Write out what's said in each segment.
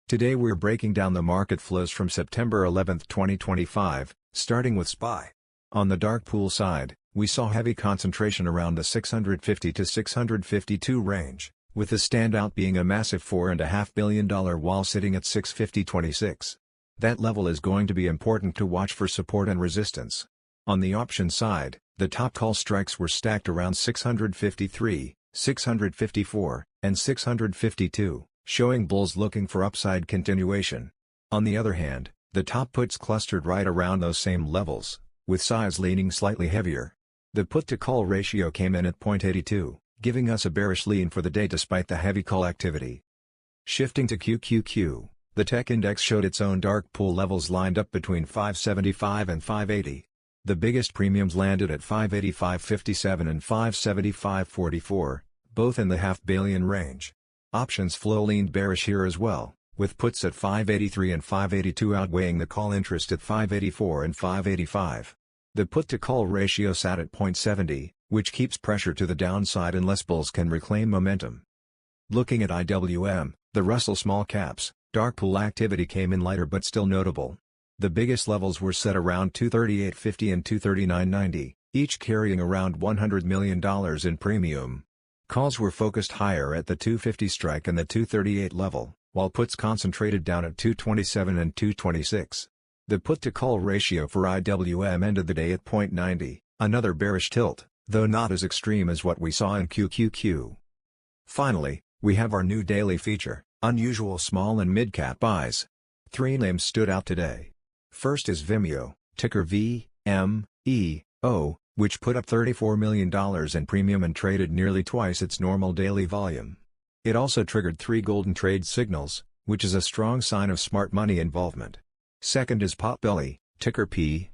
Today we're breaking down the market flows from September 11, 2025, starting with SPY. On the dark pool side, we saw heavy concentration around the 650 to 652 range, with the standout being a massive $4.5 billion wall sitting at 650.26. That level is going to be important to watch for support and resistance. On the option side, the top call strikes were stacked around 653, 654, and 652. Showing bulls looking for upside continuation. On the other hand, the top puts clustered right around those same levels, with size leaning slightly heavier. The put-to-call ratio came in at 0.82, giving us a bearish lean for the day despite the heavy call activity. Shifting to QQQ, the tech index showed its own dark pool levels lined up between 575 and 580. The biggest premiums landed at 585.57 and 575.44, both in the $500 million range. Options flow leaned bearish here as well, with puts at 583 and 582 outweighing the call interest at 584 and 585. The put-to-call ratio sat at 0.70, which keeps pressure to the downside unless bulls can reclaim momentum. Looking at IWM, the Russell Small Caps, dark pool activity came in lighter but still notable. The biggest levels were set around 238.50 and 239.90, each carrying around $100 million in premium. Calls were focused higher at the 250 strike and the 238 level, while puts concentrated down at 227 and 226. The put-to-call ratio for IWM ended the day at 0.90, another bearish tilt, though not as extreme as what we saw in QQQ. Finally, we have our new daily feature, unusual small and mid-cap buys. 3 names stood out today. First is Vimeo, ticker VMEO, which put up $34 million in premium and traded nearly twice its normal daily volume. It also triggered 3 golden trade signals, which is a strong sign of smart money involvement. Second is Potbelly, ticker PBPB,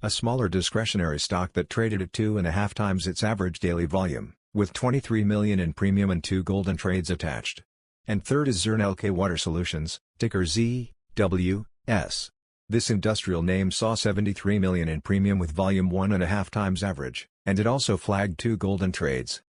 a smaller discretionary stock that traded at 2.5 times its average daily volume, with $23 million in premium and 2 golden trades attached. And third is Zurn LK Water Solutions, ticker ZWS. This industrial name saw $73 million in premium with volume 1.5 times average, and it also flagged 2 golden trades.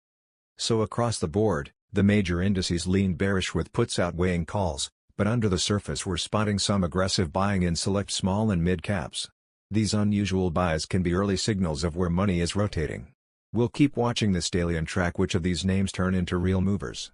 So across the board, the major indices leaned bearish with puts outweighing calls, but under the surface we're spotting some aggressive buying in select small and mid caps. These unusual buys can be early signals of where money is rotating. We'll keep watching this daily and track which of these names turn into real movers.